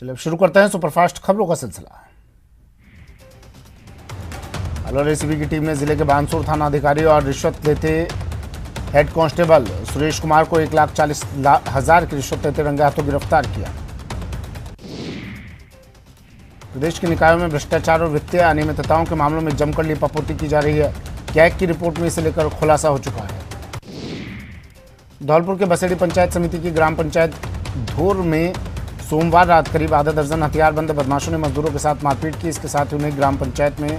चलिए अब शुरू करते हैं सुपरफास्ट खबरों का सिलसिला। अलवर एसीबी की टीम ने जिले के बानसूर थाना अधिकारी और रिश्वत लेते हेड कांस्टेबल सुरेश कुमार को 1,40,000 की रिश्वत लेते रंगे हाथों गिरफ्तार किया। प्रदेश के निकायों में भ्रष्टाचार और वित्तीय अनियमितताओं के मामलों में जमकर लीपापोती की जा रही है। कैग की रिपोर्ट में इसे लेकर खुलासा हो चुका है। धौलपुर के बसेड़ी पंचायत समिति की ग्राम पंचायत धोर में सोमवार रात करीब आधा दर्जन हथियारबंद बदमाशों ने मजदूरों के साथ मारपीट की। इसके साथ ही उन्हें ग्राम पंचायत में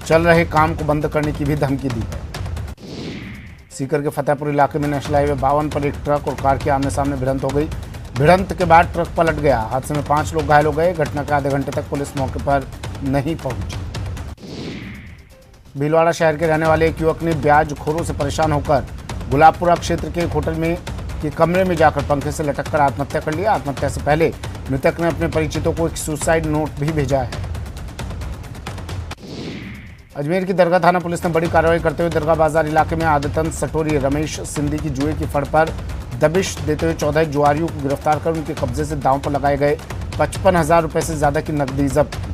चल रहे काम को बंद करने की भी धमकी दी है। सीकर के फतेहपुर इलाके में नेशनल हाईवे 52 पर एक ट्रक और कार की आमने सामने भिड़ंत हो गई। भिड़ंत के बाद ट्रक पलट गया। हादसे में 5 लोग घायल हो गए। घटना के आधे घंटे तक पुलिस मौके पर नहीं पहुंची। भीलवाड़ा शहर के रहने वाले एक युवक ने ब्याजखोरों से परेशान होकर गुलाबपुरा क्षेत्र के एक होटल में के कमरे में जाकर पंखे से लटककर आत्महत्या कर लिया। आत्महत्या से पहले मृतक ने अपने परिचितों को एक सुसाइड नोट भी भेजा है। अजमेर की दरगाह थाना पुलिस ने बड़ी कार्रवाई करते हुए दरगाह बाजार इलाके में आदतन सटोरी रमेश सिंधी की जुए की फड़ पर दबिश देते हुए 14 जुआरियों को गिरफ्तार कर उनके कब्जे से दांव पर लगाए गए 55,000 रुपए से ज्यादा की नकदी जब्त की।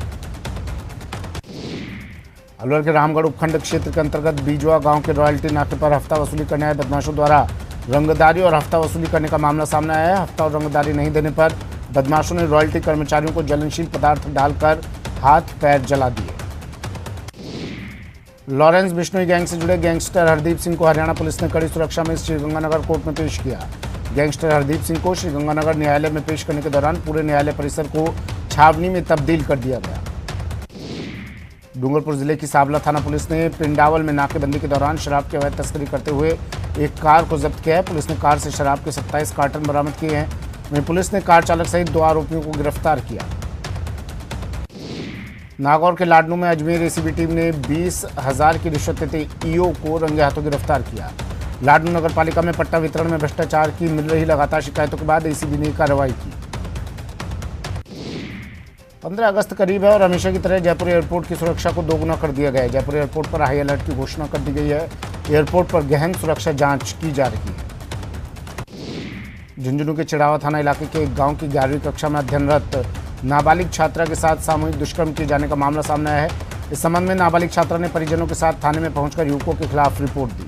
अलवर के रामगढ़ उपखंड क्षेत्र के अंतर्गत बीजवा गांव के रॉयल्टी नाके पर हफ्ता वसूली करने आए बदमाशों द्वारा रंगदारी और हफ्ता वसूली करने का मामला सामने आया है। हफ्ता और रंगदारी नहीं देने पर बदमाशों ने रॉयल्टी कर्मचारियों को जलनशील पदार्थ डालकर हाथ पैर जला दिए। लॉरेंस बिश्नोई गैंग से जुड़े गैंगस्टर हरदीप सिंह को हरियाणा पुलिस ने कड़ी सुरक्षा में श्रीगंगानगर कोर्ट में पेश किया। गैंगस्टर हरदीप सिंह को श्रीगंगानगर न्यायालय में पेश करने के दौरान पूरे न्यायालय परिसर को छावनी में तब्दील कर दिया गया। डूंगरपुर जिले की साबला थाना पुलिस ने पिंडावल में नाकेबंदी के दौरान शराब की अवैध तस्करी करते हुए एक कार को जब्त किया है। पुलिस ने कार से शराब के 27 कार्टन बरामद किए हैं। वहीं पुलिस ने कार चालक सहित 2 आरोपियों को गिरफ्तार किया। नागौर के लाडनू में अजमेर एसीबी टीम ने 20,000 की रिश्वत लेते ईओ को रंगे हाथों गिरफ्तार किया। लाडनू नगर पालिका में पट्टा वितरण में भ्रष्टाचार की मिल रही लगातार शिकायतों के बाद एसीबी ने कार्रवाई की। 15 अगस्त करीब है और हमेशा की तरह जयपुर एयरपोर्ट की सुरक्षा को दोगुना कर दिया गया है। जयपुर एयरपोर्ट पर हाई अलर्ट की घोषणा कर दी गई है। एयरपोर्ट पर गहन सुरक्षा जांच की जा रही है। झुंझुनू के चिड़ावा थाना इलाके के एक गांव की 11वीं कक्षा में अध्ययनरत नाबालिग छात्रा के साथ सामूहिक दुष्कर्म किए जाने का मामला सामने आया है। इस संबंध में नाबालिग छात्रा ने परिजनों के साथ थाने में पहुंचकर युवकों के खिलाफ रिपोर्ट दी।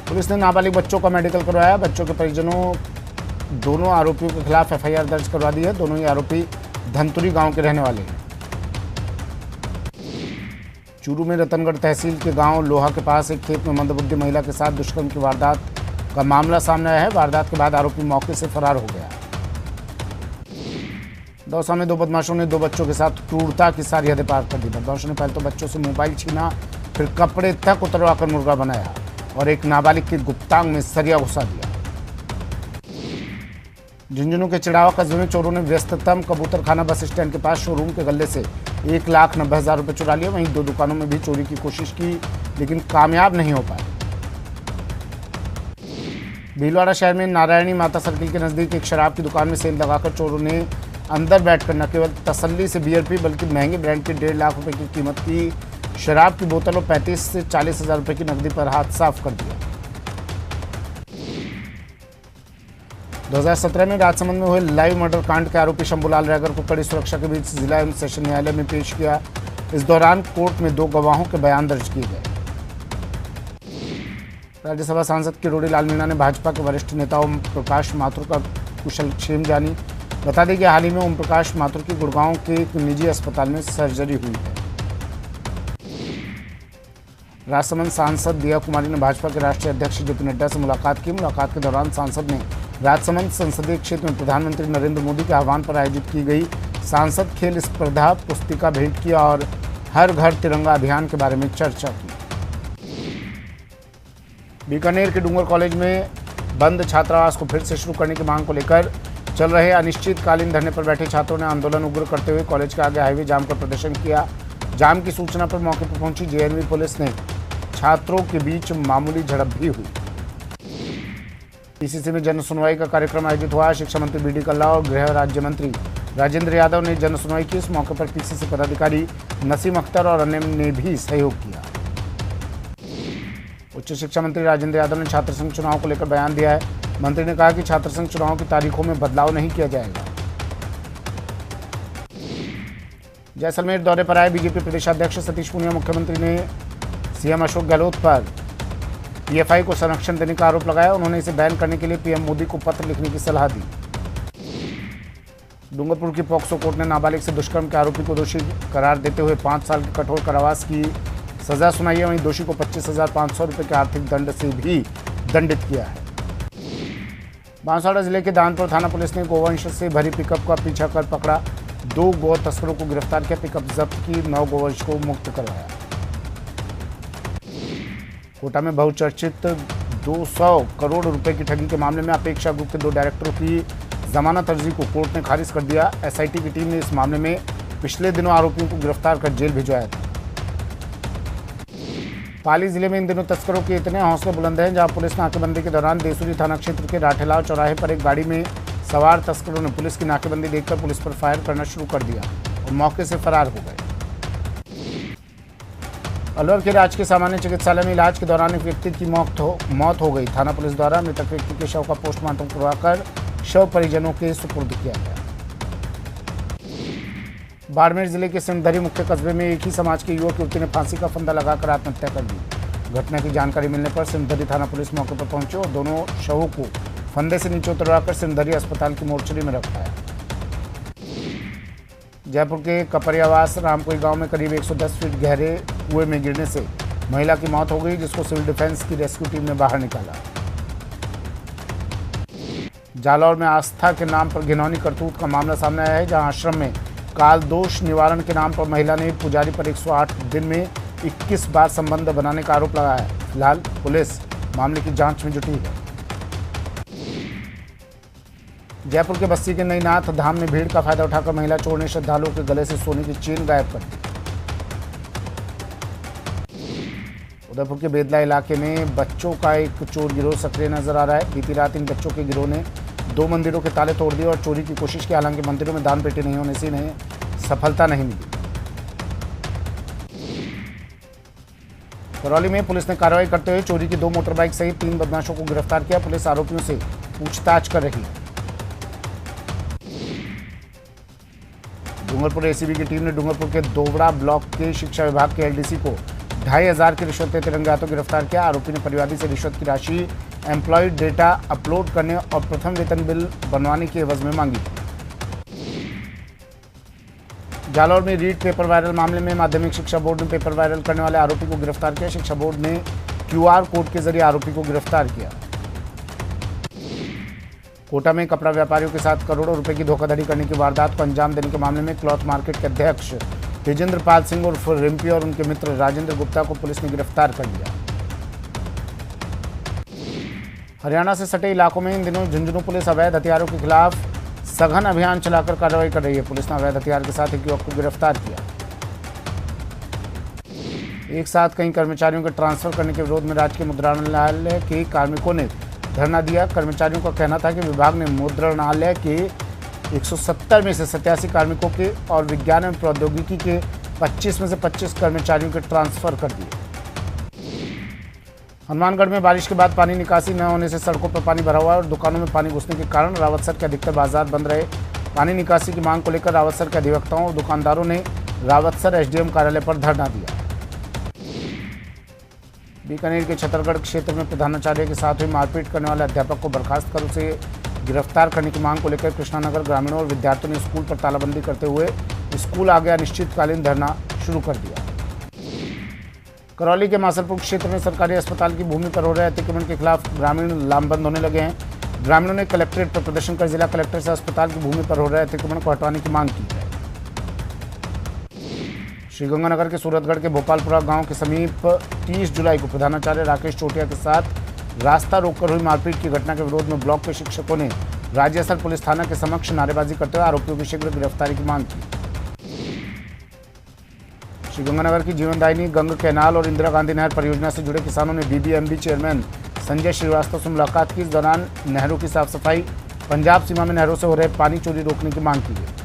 पुलिस ने नाबालिग बच्चों का मेडिकल करवाया। बच्चों के परिजनों दोनों आरोपियों के खिलाफ एफआईआर दर्ज करवा दी है। दोनों ही आरोपी धनतुरी गांव के रहने वाले हैं। चूरू में रतनगढ़ तहसील के गांव लोहा के पास एक खेत में मंदबुद्धि महिला के साथ दुष्कर्म की वारदात का मामला सामने आया है। वारदात के बाद आरोपी मौके से फरार हो गया। दौसा में 2 बदमाशों ने 2 बच्चों के साथ क्रूरता की सारी हदें पार कर दी। बदमाशों ने पहले तो बच्चों से मोबाइल छीना, फिर कपड़े तक उतरवाकर मुर्गा बनाया और एक नाबालिग की गुप्तांग में सरिया घुसा दिया। झुंझुनू के चिड़ावा कस्बे में चोरों ने व्यस्ततम कबूतरखाना बस स्टैंड के पास शोरूम के गल्ले से 1,90,000 रुपये चुरा लिए। वहीं 2 दुकानों में भी चोरी की कोशिश की लेकिन कामयाब नहीं हो पाए। भीलवाड़ा शहर में नारायणी माता सर्किल के नजदीक एक शराब की दुकान में सेल लगाकर चोरों ने अंदर बैठकर न केवल तसल्ली से बियर पी बल्कि महंगे ब्रांड की 1.5 लाख रुपए की कीमत की शराब की बोतल और 35 से 40,000 रुपए की नकदी पर हाथ साफ कर दिया। 2017 में राजसमंद में हुए लाइव मर्डर कांड के आरोपी शंभूलाल रैगर को कड़ी सुरक्षा के बीच जिला एवं सेशन न्यायालय में पेश किया। इस दौरान कोर्ट में 2 गवाहों के बयान दर्ज किए गए। राज्यसभा सांसद किरोड़ी लाल मीणा ने भाजपा के वरिष्ठ नेता ओम प्रकाश माथुर का कुशलक्षेम जानी। बता दें कि हाल ही में ओम प्रकाश माथुर की गुड़गांव के एक निजी अस्पताल में सर्जरी हुई है। राजसमंद सांसद दिया कुमारी ने भाजपा के राष्ट्रीय अध्यक्ष जेपी नड्डा से मुलाकात की। मुलाकात के दौरान सांसद ने राजसमंद संसदीय क्षेत्र में प्रधानमंत्री नरेंद्र मोदी के आह्वान पर आयोजित की गई सांसद खेल स्पर्धा पुस्तिका भेंट किया और हर घर तिरंगा अभियान के बारे में चर्चा की। बीकानेर के डूंगर कॉलेज में बंद छात्रावास को फिर से शुरू करने की मांग को लेकर चल रहे अनिश्चितकालीन धरने पर बैठे छात्रों ने आंदोलन उग्र करते हुए कॉलेज के आगे हाईवे जाम कर प्रदर्शन किया। जाम की सूचना पर मौके पर पहुंची जेएनवी पुलिस ने छात्रों के बीच मामूली झड़प भी हुई। पीसीसी में जन सुनवाई का कार्यक्रम आयोजित हुआ। शिक्षा मंत्री बीडी कल्ला और गृह राज्य मंत्री राजेंद्र यादव ने जन सुनवाई की। इस मौके पर पीसीसी पदाधिकारी नसीम अख्तर और अन्य ने भी सहयोग किया। उच्च शिक्षा मंत्री राजेंद्र यादव ने छात्र संघ चुनाव को लेकर बयान दिया है। मंत्री ने कहा कि छात्र संघ चुनाव की तारीखों में बदलाव नहीं किया जाएगा। जैसलमेर दौरे पर आए बीजेपी प्रदेशाध्यक्ष सतीश पूनिया मुख्यमंत्री ने सीएम अशोक गहलोत पर पीएफआई को संरक्षण देने का आरोप लगाया। उन्होंने इसे बैन करने के लिए पीएम मोदी को पत्र लिखने की सलाह दी। डूंगरपुर की पॉक्सो कोर्ट ने नाबालिग से दुष्कर्म के आरोपी को दोषी करार देते हुए 5 साल के कठोर कारावास की सजा सुनाई है। वहीं दोषी को 25,500 रुपये के आर्थिक दंड से भी दंडित किया है। बांसवाड़ा जिले के दानपुर थाना पुलिस ने गोवंश से भरी पिकअप का पीछा कर पकड़ा। 2 गौ तस्करों को गिरफ्तार किया। पिकअप जब्त की, 9 गोवंश को मुक्त करवाया। कोटा में बहुचर्चित 200 करोड़ रुपए की ठगी के मामले में अपेक्षा ग्रुप के 2 डायरेक्टरों की जमानत अर्जी को कोर्ट ने खारिज कर दिया। एसआईटी की टीम ने इस मामले में पिछले दिनों आरोपियों को गिरफ्तार कर जेल भिजवाया था। पाली जिले में इन दिनों तस्करों के इतने हौसले बुलंद हैं, जहां पुलिस नाकेबंदी के दौरान देसुरी थाना क्षेत्र के राठेलाव चौराहे पर एक गाड़ी में सवार तस्करों ने पुलिस की नाकेबंदी देखकर पुलिस पर फायर करना शुरू कर दिया और मौके से फरार हो गए। अलवर के राजकीय सामान्य चिकित्सालय में इलाज के दौरान एक व्यक्ति की मौत हो गई। थाना पुलिस द्वारा मृतक व्यक्ति के शव का पोस्टमार्टम करवाकर शव परिजनों के सुपुर्द किया गया। बाड़मेर जिले के सिंधरी मुख्य कस्बे में एक ही समाज के युवक युवती ने फांसी का फंदा लगाकर आत्महत्या कर ली। घटना की जानकारी मिलने पर सिंधरी थाना पुलिस मौके पर पहुंचे और दोनों शवों को फंदे से नीचे उतरवाकर सिंधरी अस्पताल की मोर्चरी में रखाया। जयपुर के कपरियावास रामपुरी गांव में करीब 110 फीट गहरे कुएं में गिरने से महिला की मौत हो गई, जिसको सिविल डिफेंस की रेस्क्यू टीम ने बाहर निकाला। जालौर में आस्था के नाम पर घिनौनी करतूत का मामला सामने आया है, जहां आश्रम में काल दोष निवारण के नाम पर महिला ने पुजारी पर 108 दिन में 21 बार संबंध बनाने का आरोप लगाया है। फिलहाल पुलिस मामले की जांच में जुटी है। जयपुर के बस्ती के नईनाथ धाम में भीड़ का फायदा उठाकर महिला चोर ने श्रद्धालुओं के गले से सोने की चेन गायब कर दी। उदयपुर के बेदला इलाके में बच्चों का एक चोर गिरोह सक्रिय नजर आ रहा है। बीती रात इन बच्चों के गिरोह ने 2 मंदिरों के ताले तोड़ दिए और चोरी की कोशिश की। हालांकि मंदिरों में दान पेटी नहीं होने से इन्हें सफलता नहीं मिली। करौली में पुलिस ने कार्रवाई करते हुए चोरी की 2 मोटरबाइक सहित 3 बदमाशों को गिरफ्तार किया। पुलिस आरोपियों से पूछताछ कर रही है। डूंगरपुर एसीबी की टीम ने डूंगरपुर के दोवड़ा ब्लॉक के शिक्षा विभाग के एलडीसी को 2,500 की रिश्वत लेते रंगे हाथों गिरफ्तार किया। आरोपी ने परिवादी से रिश्वत की राशि एम्प्लॉय डेटा अपलोड करने और प्रथम वेतन बिल बनवाने की एवज में मांगी थी। जालौर में रीट पेपर वायरल मामले में माध्यमिक शिक्षा बोर्ड ने पेपर वायरल करने वाले आरोपी को गिरफ्तार किया। शिक्षा बोर्ड ने QR कोड के जरिए आरोपी को गिरफ्तार किया। कोटा में कपड़ा व्यापारियों के साथ करोड़ों रुपए की धोखाधड़ी करने की वारदात को अंजाम देने के मामले में क्लॉथ मार्केट के अध्यक्ष तेजेंद्र पाल सिंह उर्फ रिम्पी और उनके मित्र राजेंद्र गुप्ता को पुलिस ने गिरफ्तार कर लिया। हरियाणा से सटे इलाकों में इन दिनों झुंझुनू पुलिस अवैध हथियारों के खिलाफ सघन अभियान चलाकर कार्रवाई कर रही है। पुलिस ने अवैध हथियार के साथ एक युवक को गिरफ्तार किया। एक साथ कई कर्मचारियों के ट्रांसफर करने के विरोध में राजकीय मुद्रणालय के कार्मिकों ने धरना दिया। कर्मचारियों का कहना था कि विभाग ने मुद्रणालय के 170 में से 87 कार्मिकों के और विज्ञान एवं प्रौद्योगिकी के 25 में से 25 कर्मचारियों के ट्रांसफर कर दिए। हनुमानगढ़ में बारिश के बाद पानी निकासी न होने से सड़कों पर पानी भरा हुआ है और दुकानों में पानी घुसने के कारण रावतसर के अधिकतर बाजार बंद रहे। पानी निकासी की मांग को लेकर रावतसर के अधिवक्ताओं और दुकानदारों ने रावतसर एसडीएम कार्यालय पर धरना दिया। बीकानेर के छतरगढ़ क्षेत्र में प्रधानाचार्य के साथ हुई मारपीट करने वाले अध्यापक को बर्खास्त कर उसे गिरफ्तार करने की मांग को लेकर कृष्णानगर ग्रामीणों और विद्यार्थियों ने स्कूल पर तालाबंदी करते हुए स्कूल आ गया अनिश्चितकालीन धरना शुरू कर दिया। करौली के मासलपुर क्षेत्र में सरकारी अस्पताल की भूमि पर हो रहे अतिक्रमण के खिलाफ ग्रामीण लामबंद होने लगे हैं। ग्रामीणों ने कलेक्ट्रेट पर प्रदर्शन कर जिला कलेक्टर से अस्पताल की भूमि पर हो रहे अतिक्रमण को हटाने की मांग की है। श्रीगंगानगर के सूरतगढ़ के भोपालपुरा गांव के समीप 30 जुलाई को प्रधानाचार्य राकेश चोटिया के साथ रास्ता रोककर हुई मारपीट की घटना के विरोध में ब्लॉक के शिक्षकों ने राज्यस्थल पुलिस थाना के समक्ष नारेबाजी करते हुए आरोपियों की शीघ्र गिरफ्तारी की मांग की। श्रीगंगानगर की जीवनदायिनी गंग कैनाल और इंदिरा गांधी नहर परियोजना से जुड़े किसानों ने बीबीएमबी चेयरमैन संजय श्रीवास्तव से मुलाकात की। इस दौरान नहरों की साफ सफाई, पंजाब सीमा में नहरों से हो रहे पानी चोरी रोकने की मांग की गई।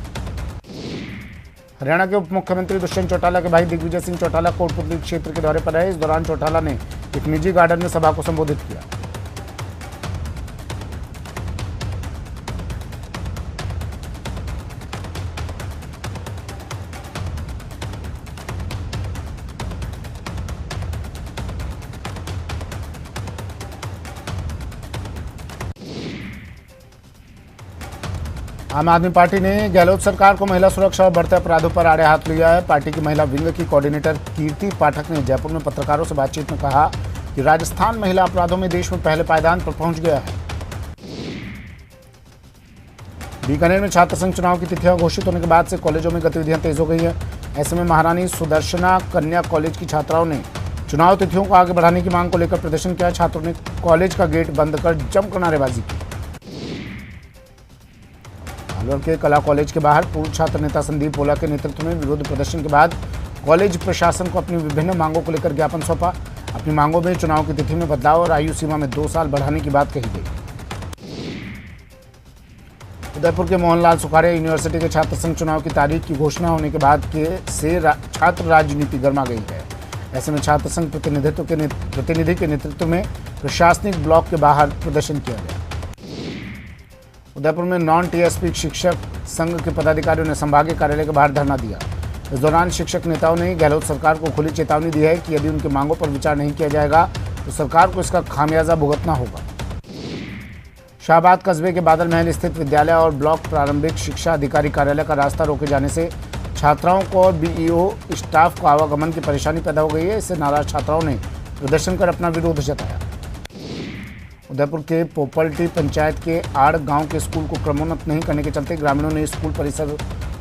हरियाणा के उप मुख्यमंत्री दुष्यंत चौटाला के भाई दिग्विजय सिंह चौटाला कोटपुतली क्षेत्र के दौरे पर रहे। इस दौरान चौटाला ने एक निजी गार्डन में सभा को संबोधित किया। आम आदमी पार्टी ने गहलोत सरकार को महिला सुरक्षा और बढ़ते अपराधों पर आड़े हाथ लिया है। पार्टी की महिला विंग की कोऑर्डिनेटर कीर्ति पाठक ने जयपुर में पत्रकारों से बातचीत में कहा कि राजस्थान महिला अपराधों में देश में पहले पायदान पर पहुंच गया है। बीकानेर में छात्र संघ चुनाव की तिथियां घोषित होने के बाद से कॉलेजों में गतिविधियां तेज हो गई हैं। ऐसे में महारानी सुदर्शना कन्या कॉलेज की छात्राओं ने चुनाव तिथियों को आगे बढ़ाने की मांग को लेकर प्रदर्शन किया। छात्रों ने कॉलेज का गेट बंद कर जमकर नारेबाजी की। अलवर के कला कॉलेज के बाहर पूर्व छात्र नेता संदीप ओला के नेतृत्व में विरोध प्रदर्शन के बाद कॉलेज प्रशासन को अपनी विभिन्न मांगों को लेकर ज्ञापन सौंपा। अपनी मांगों में चुनाव की तिथि में बदलाव और आयु सीमा में 2 साल बढ़ाने की बात कही गई। उदयपुर के मोहनलाल सुखाड़िया यूनिवर्सिटी के छात्र संघ चुनाव की तारीख की घोषणा होने के बाद छात्र राजनीति गर्मा गई है। ऐसे में छात्र संघ प्रतिनिधि के नेतृत्व में प्रशासनिक ब्लॉक के बाहर प्रदर्शन किया गया। उदयपुर में नॉन टीएसपी शिक्षक संघ के पदाधिकारियों ने संभागीय कार्यालय के बाहर धरना दिया। इस दौरान शिक्षक नेताओं ने गहलोत सरकार को खुली चेतावनी दी है कि यदि उनकी मांगों पर विचार नहीं किया जाएगा तो सरकार को इसका खामियाजा भुगतना होगा। शाहबाद कस्बे के बादल महल स्थित विद्यालय और ब्लॉक प्रारंभिक शिक्षा अधिकारी कार्यालय का रास्ता रोके जाने से छात्राओं को और बीईओ स्टाफ को आवागमन की परेशानी पैदा हो गई है। इससे नाराज छात्राओं ने प्रदर्शन कर अपना विरोध जताया। उदयपुर के पोपल्टी पंचायत के आड़ गांव के स्कूल को क्रमोन्नत नहीं करने के चलते ग्रामीणों ने स्कूल परिसर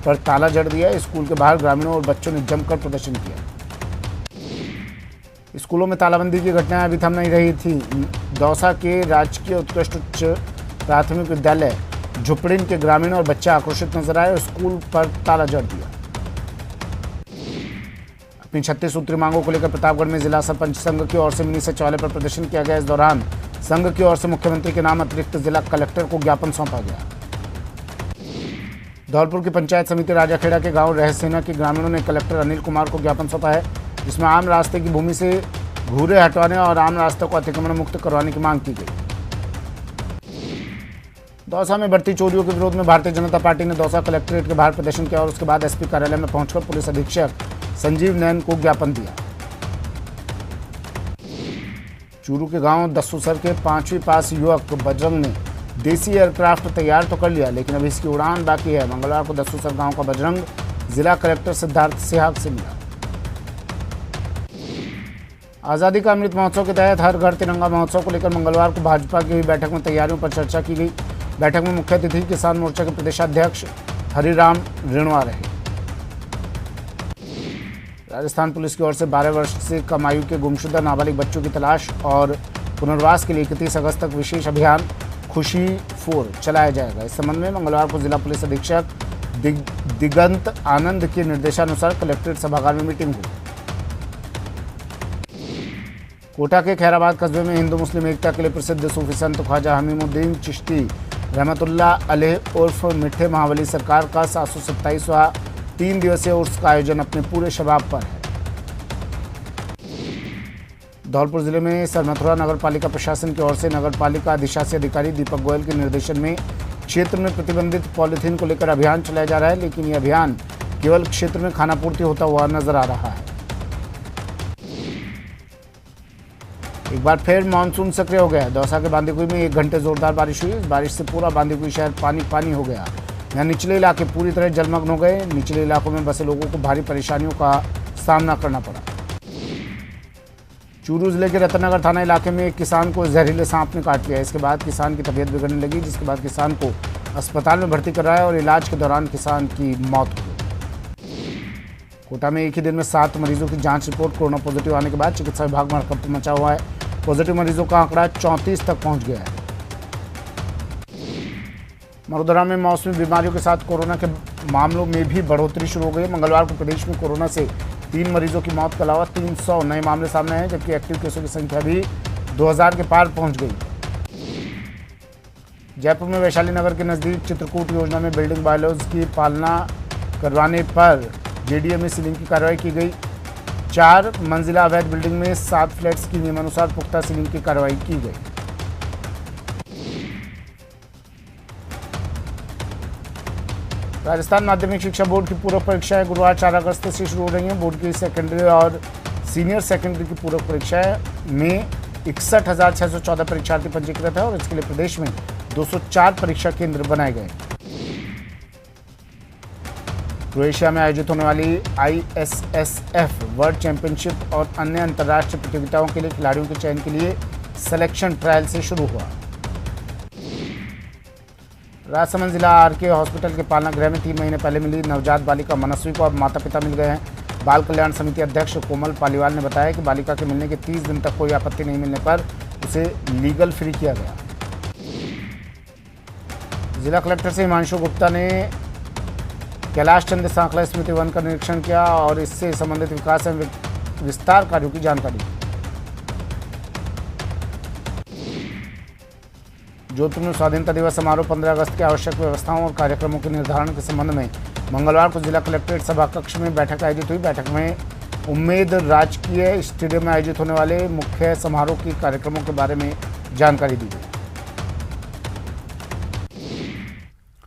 पर ताला जड़ दिया। स्कूल के बाहर ग्रामीणों और बच्चों ने जमकर प्रदर्शन किया। स्कूलों में तालाबंदी की घटनाएं अभी थम नहीं रही थी। दौसा के राजकीय उत्कृष्ट उच्च प्राथमिक विद्यालय झुपड़िन के ग्रामीण और बच्चे आक्रोशित नजर आए और स्कूल पर ताला जड़ दिया। अपनी 36 सूत्री मांगों को लेकर प्रतापगढ़ में जिला सरपंच संघ की ओर से मिनी सचिवालय पर प्रदर्शन किया गया। इस दौरान संघ की ओर से मुख्यमंत्री के नाम अतिरिक्त जिला कलेक्टर को ज्ञापन सौंपा गया। धौलपुर की पंचायत समिति राजाखेड़ा के गांव रहसेना के ग्रामीणों ने कलेक्टर अनिल कुमार को ज्ञापन सौंपा है, जिसमें आम रास्ते की भूमि से घूरे हटवाने और आम रास्ते को अतिक्रमण मुक्त करवाने की मांग की गई। दौसा में बढ़ती चोरियों के विरोध में भारतीय जनता पार्टी ने दौसा कलेक्ट्रेट के बाहर प्रदर्शन किया और उसके बाद एसपी कार्यालय में पहुंचकर पुलिस अधीक्षक संजीव नैन को ज्ञापन दिया। चूरू के गांव दस्सूसर के 5वीं पास युवक बजरंग ने देसी एयरक्राफ्ट तैयार तो कर लिया, लेकिन अभी इसकी उड़ान बाकी है। मंगलवार को दस्सूसर गांव का बजरंग जिला कलेक्टर सिद्धार्थ सिहाग से मिला। आज़ादी का अमृत महोत्सव के तहत हर घर तिरंगा महोत्सव को लेकर मंगलवार को भाजपा की हुई बैठक में तैयारियों पर चर्चा की गई। बैठक में मुख्य अतिथि किसान मोर्चा के प्रदेशाध्यक्ष हरिराम रेणुआ रहे। राजस्थान पुलिस की ओर से 12 वर्ष से कम आयु के गुमशुदा नाबालिग बच्चों की तलाश और पुनर्वास के लिए 31 अगस्त तक विशेष अभियान खुशी 4 चलाया जाएगा। इस संबंध में मंगलवार को जिला पुलिस अधीक्षक दिगंत आनंद के निर्देशानुसार कलेक्ट्रेट सभागार में मीटिंग हुई। कोटा के खैराबाद कस्बे में हिंदू मुस्लिम एकता के लिए प्रसिद्ध सूफी संत ख्वाजा हमीमुद्दीन चिश्ती रहमतुल्लाह अलैह उर्फ मिठे महावली सरकार का 727वां 3 दिवसीय उर्स का आयोजन अपने पूरे शबाब पर है। धौलपुर जिले में सरमथुरा नगर पालिका प्रशासन की ओर से नगर पालिका अधिशासी अधिकारी दीपक गोयल के निर्देशन में क्षेत्र में प्रतिबंधित पॉलीथीन को लेकर अभियान चलाया जा रहा है, लेकिन यह अभियान केवल क्षेत्र में खानापूर्ति होता हुआ नजर आ रहा है। एक बार फिर मानसून सक्रिय हो गया। दौसा के बांदीकुई में 1 घंटे जोरदार बारिश हुई। इस बारिश से पूरा बांदीकुई शहर पानी पानी हो गया। यहाँ निचले इलाके पूरी तरह जलमग्न हो गए। निचले इलाकों में बसे लोगों को भारी परेशानियों का सामना करना पड़ा। चूरू जिले के रतनगर थाना इलाके में एक किसान को जहरीले सांप ने काट लिया। इसके बाद किसान की तबीयत बिगड़ने लगी, जिसके बाद किसान को अस्पताल में भर्ती कराया और इलाज के दौरान किसान की मौत हो गई। कोटा में एक ही दिन में 7 मरीजों की जांच रिपोर्ट कोरोना पॉजिटिव आने के बाद चिकित्सा विभाग में हड़कंप मचा हुआ है। पॉजिटिव मरीजों का आंकड़ा 34 तक पहुंच गया है। मरोदरा में मौसमी बीमारियों के साथ कोरोना के मामलों में भी बढ़ोतरी शुरू हो गई। मंगलवार को प्रदेश में कोरोना से 3 मरीजों की मौत के अलावा 300 नए मामले सामने आए, जबकि एक्टिव केसों की संख्या भी 2000 के पार पहुंच गई। जयपुर में वैशाली नगर के नजदीक चित्रकूट योजना में बिल्डिंग बायलॉज की पालना करवाने पर जेडीए में सीलिंग की कार्रवाई की गई। 4 मंजिला अवैध बिल्डिंग में 7 फ्लैट्स की नियमानुसार पुख्ता सीलिंग की कार्रवाई की गई। राजस्थान माध्यमिक शिक्षा बोर्ड की पूरक परीक्षाएं गुरुवार 4 अगस्त से शुरू हो रही हैं। बोर्ड की सेकेंडरी और सीनियर सेकेंडरी की पूरक परीक्षाएं में 61,614 परीक्षार्थी पंजीकृत है और इसके लिए प्रदेश में 204 परीक्षा केंद्र बनाए गए। क्रोएशिया में आयोजित होने वाली ISSF वर्ल्ड चैंपियनशिप और अन्य अंतर्राष्ट्रीय प्रतियोगिताओं के लिए खिलाड़ियों के चयन के लिए सिलेक्शन ट्रायल से शुरू हुआ। राजसमंद जिला RK हॉस्पिटल के पालना गृह में 3 महीने पहले मिली नवजात बालिका मनस्वी को अब माता पिता मिल गए हैं। बाल कल्याण समिति अध्यक्ष कोमल पालीवाल ने बताया कि बालिका के मिलने के 30 दिन तक कोई आपत्ति नहीं मिलने पर उसे लीगल फ्री किया गया। जिला कलेक्टर से हिमांशु गुप्ता ने कैलाश चंद्र सांखला स्मृति वन का निरीक्षण किया और इससे संबंधित विकास एवं विस्तार कार्यों की जानकारी दी। जोधपुर में स्वाधीनता दिवस समारोह 15 अगस्त के आवश्यक व्यवस्थाओं और कार्यक्रमों के निर्धारण के संबंध में मंगलवार को जिला कलेक्ट्रेट सभा कक्ष में बैठक आयोजित हुई। बैठक में उम्मेद राजकीय स्टेडियम में आयोजित होने वाले मुख्य समारोह के कार्यक्रमों के बारे में जानकारी दी गई।